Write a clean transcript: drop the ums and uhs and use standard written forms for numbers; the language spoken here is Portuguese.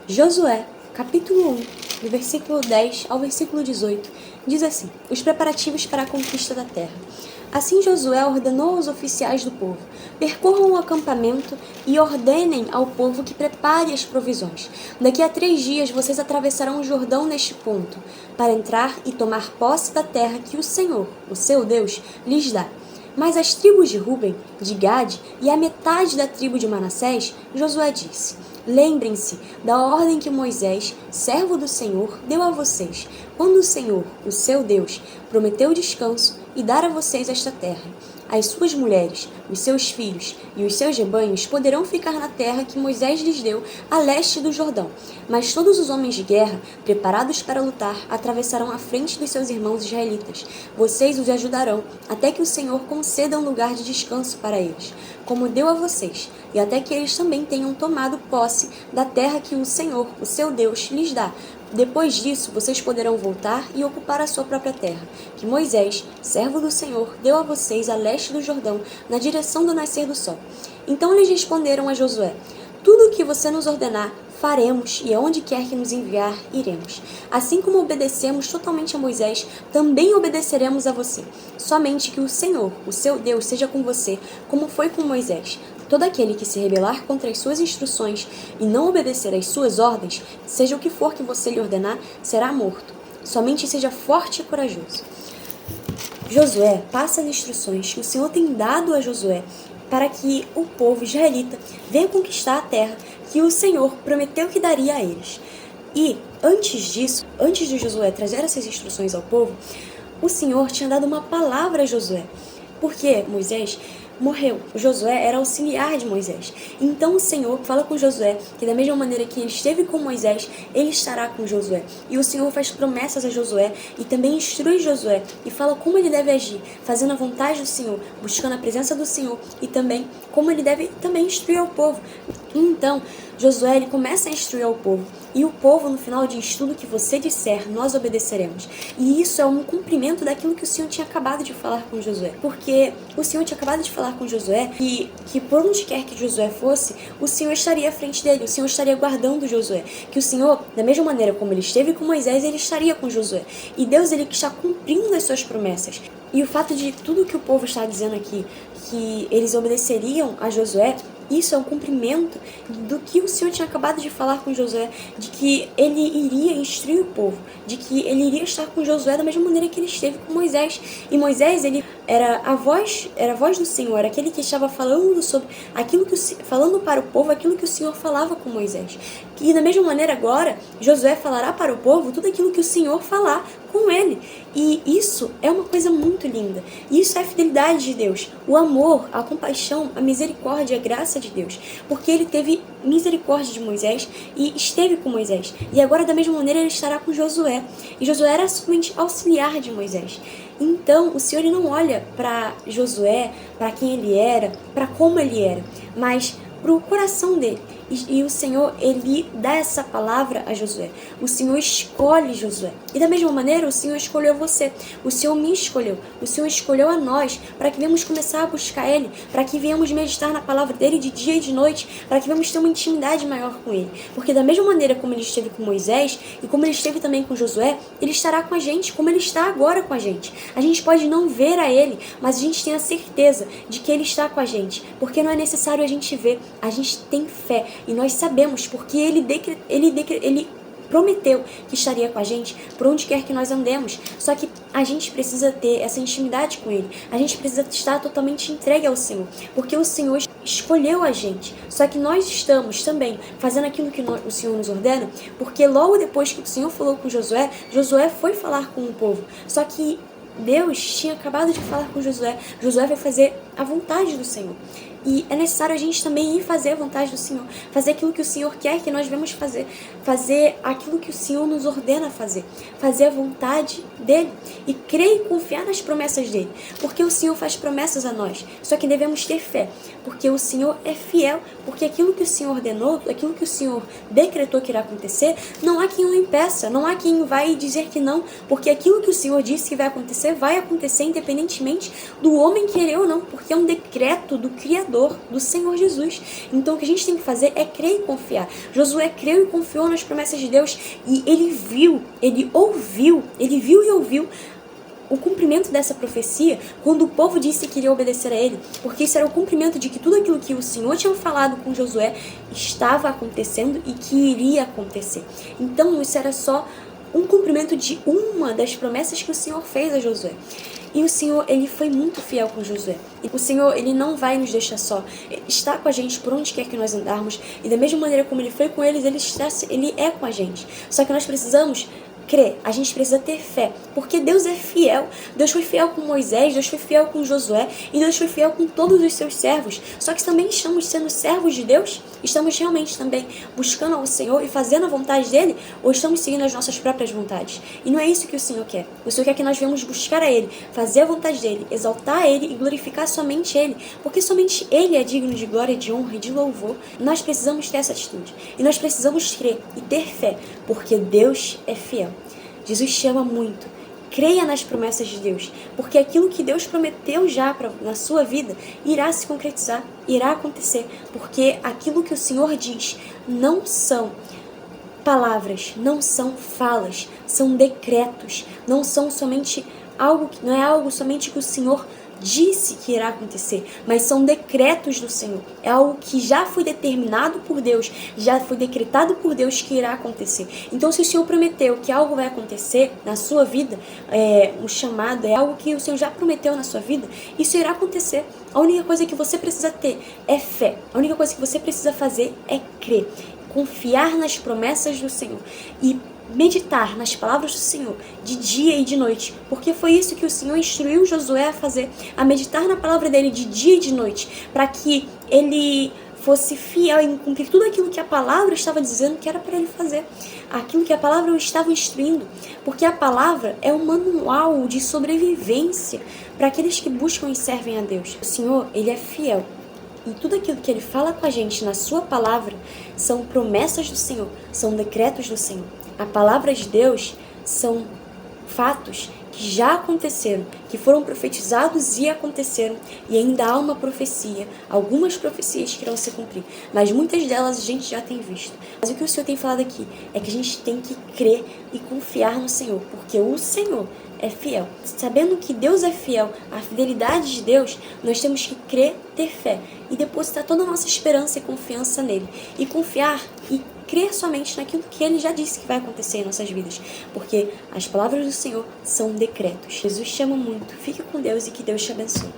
Josué, capítulo 1, do versículo 10 ao versículo 18, diz assim: os preparativos para a conquista da terra. Assim Josué ordenou aos oficiais do povo: percorram o acampamento e ordenem ao povo que prepare as provisões. Daqui a 3 dias vocês atravessarão o Jordão neste ponto, para entrar e tomar posse da terra que o Senhor, o seu Deus, lhes dá. Mas às tribos de Ruben, de Gade e a metade da tribo de Manassés, Josué disse: lembrem-se da ordem que Moisés, servo do Senhor, deu a vocês, quando o Senhor, o seu Deus, prometeu descanso e dar a vocês esta terra. As suas mulheres, os seus filhos e os seus rebanhos poderão ficar na terra que Moisés lhes deu a leste do Jordão. Mas todos os homens de guerra, preparados para lutar, atravessarão a frente dos seus irmãos israelitas. Vocês os ajudarão, até que o Senhor conceda um lugar de descanso para eles, como deu a vocês, e até que eles também tenham tomado posse da terra que o Senhor, o seu Deus, lhes dá. Depois disso, vocês poderão voltar e ocupar a sua própria terra, que Moisés, servo do Senhor, deu a vocês a leste do Jordão, na direção do nascer do sol. Então eles responderam a Josué: tudo o que você nos ordenar, faremos, e aonde quer que nos enviar, iremos. Assim como obedecemos totalmente a Moisés, também obedeceremos a você. Somente que o Senhor, o seu Deus, seja com você, como foi com Moisés. Todo aquele que se rebelar contra as suas instruções e não obedecer às suas ordens, seja o que for que você lhe ordenar, será morto. Somente seja forte e corajoso. Josué passa as instruções que o Senhor tem dado a Josué para que o povo israelita venha conquistar a terra que o Senhor prometeu que daria a eles. E antes disso, antes de Josué trazer essas instruções ao povo, o Senhor tinha dado uma palavra a Josué, porque Moisés morreu. Josué era auxiliar de Moisés. Então o Senhor fala com Josué que da mesma maneira que ele esteve com Moisés, ele estará com Josué. E o Senhor faz promessas a Josué e também instrui Josué e fala como ele deve agir, fazendo a vontade do Senhor, buscando a presença do Senhor e também como ele deve também instruir ao povo. Então Josué ele começa a instruir ao povo. E o povo, no final, diz: tudo que você disser, nós obedeceremos. E isso é um cumprimento daquilo que o Senhor tinha acabado de falar com Josué. Porque o Senhor tinha acabado de falar com Josué que por onde quer que Josué fosse, o Senhor estaria à frente dele, o Senhor estaria guardando Josué. Que o Senhor, da mesma maneira como ele esteve com Moisés, ele estaria com Josué. E Deus, ele está cumprindo as suas promessas. E o fato de tudo que o povo está dizendo aqui, que eles obedeceriam a Josué, isso é um cumprimento do que o Senhor tinha acabado de falar com Josué, de que ele iria instruir o povo, de que ele iria estar com Josué da mesma maneira que ele esteve com Moisés. E Moisés, ele era a voz do Senhor, era aquele que estava falando sobre aquilo que falando para o povo aquilo que o Senhor falava com Moisés. E da mesma maneira agora, Josué falará para o povo tudo aquilo que o Senhor falar com ele. E isso é uma coisa muito linda. Isso é a fidelidade de Deus, o amor, a compaixão, a misericórdia, a graça de Deus. Porque ele teve misericórdia de Moisés e esteve com Moisés. E agora, da mesma maneira, ele estará com Josué. E Josué era somente auxiliar de Moisés. Então, o Senhor ele não olha para Josué, para quem ele era, para como ele era, mas para o coração dele. E o Senhor, ele dá essa palavra a Josué. O Senhor escolhe Josué. E da mesma maneira, o Senhor escolheu você. O Senhor me escolheu. O Senhor escolheu a nós para que venhamos começar a buscar Ele, para que venhamos meditar na palavra dele de dia e de noite, para que venhamos ter uma intimidade maior com Ele. Porque da mesma maneira como Ele esteve com Moisés e como Ele esteve também com Josué, Ele estará com a gente, como Ele está agora com a gente. A gente pode não ver a Ele, mas a gente tem a certeza de que Ele está com a gente. Porque não é necessário a gente ver, a gente tem fé. E nós sabemos, porque ele prometeu que estaria com a gente por onde quer que nós andemos. Só que a gente precisa ter essa intimidade com Ele. A gente precisa estar totalmente entregue ao Senhor. Porque o Senhor escolheu a gente. Só que nós estamos também fazendo aquilo que o Senhor nos ordena. Porque logo depois que o Senhor falou com Josué, Josué foi falar com o povo. Só que Deus tinha acabado de falar com Josué. Josué vai fazer a vontade do Senhor. E é necessário a gente também ir fazer a vontade do Senhor, fazer aquilo que o Senhor quer que nós venhamos fazer, fazer aquilo que o Senhor nos ordena fazer a vontade dEle e crer e confiar nas promessas dEle, porque o Senhor faz promessas a nós, só que devemos ter fé, porque o Senhor é fiel, porque aquilo que o Senhor ordenou, aquilo que o Senhor decretou que irá acontecer, não há quem o impeça, não há quem vai dizer que não, porque aquilo que o Senhor disse que vai acontecer independentemente do homem querer ou não, porque é um decreto do Criador. Salvador, do Senhor Jesus. Então o que a gente tem que fazer é crer e confiar. Josué creu e confiou nas promessas de Deus e ele viu e ouviu o cumprimento dessa profecia quando o povo disse que iria obedecer a ele, porque isso era o cumprimento de que tudo aquilo que o Senhor tinha falado com Josué estava acontecendo e que iria acontecer. Então isso era só um cumprimento de uma das promessas que o Senhor fez a Josué. E o Senhor, ele foi muito fiel com Josué. E o Senhor, ele não vai nos deixar só. Ele está com a gente por onde quer que nós andarmos. E da mesma maneira como ele foi com eles, ele é com a gente. Só que nós precisamos crer, a gente precisa ter fé, porque Deus é fiel. Deus foi fiel com Moisés, Deus foi fiel com Josué e Deus foi fiel com todos os seus servos. Só que também estamos sendo servos de Deus? Estamos realmente também buscando ao Senhor e fazendo a vontade dele? Ou estamos seguindo as nossas próprias vontades? E não é isso que o Senhor quer. O Senhor quer que nós venhamos buscar a Ele, fazer a vontade dele, exaltar a Ele e glorificar somente Ele, porque somente Ele é digno de glória, de honra e de louvor. Nós precisamos ter essa atitude e nós precisamos crer e ter fé, porque Deus é fiel. Jesus te ama muito. Creia nas promessas de Deus, porque aquilo que Deus prometeu já na sua vida irá se concretizar, irá acontecer, porque aquilo que o Senhor diz não são palavras, não são falas, são decretos, não é algo somente que o Senhor disse que irá acontecer, mas são decretos do Senhor. É algo que já foi determinado por Deus, já foi decretado por Deus que irá acontecer. Então, se o Senhor prometeu que algo vai acontecer na sua vida, um chamado, é algo que o Senhor já prometeu na sua vida, isso irá acontecer. A única coisa que você precisa ter é fé. A única coisa que você precisa fazer é crer, confiar nas promessas do Senhor e meditar nas palavras do Senhor de dia e de noite, porque foi isso que o Senhor instruiu Josué a fazer, a meditar na palavra dele de dia e de noite, para que ele fosse fiel em cumprir tudo aquilo que a palavra estava dizendo que era para ele fazer, aquilo que a palavra o estava instruindo, porque a palavra é um manual de sobrevivência para aqueles que buscam e servem a Deus. O Senhor, ele é fiel. E tudo aquilo que ele fala com a gente na sua palavra são promessas do Senhor, são decretos do Senhor. A palavra de Deus são fatos que já aconteceram, que foram profetizados e aconteceram, e ainda há uma profecia, algumas profecias que irão se cumprir, mas muitas delas a gente já tem visto. Mas o que o Senhor tem falado aqui é que a gente tem que crer e confiar no Senhor, porque o Senhor é fiel. Sabendo que Deus é fiel, a fidelidade de Deus, nós temos que crer, ter fé e depositar toda a nossa esperança e confiança nele, e confiar e crer somente naquilo que ele já disse que vai acontecer em nossas vidas, porque as palavras do Senhor são decretos. Jesus te ama muito, fique com Deus e que Deus te abençoe.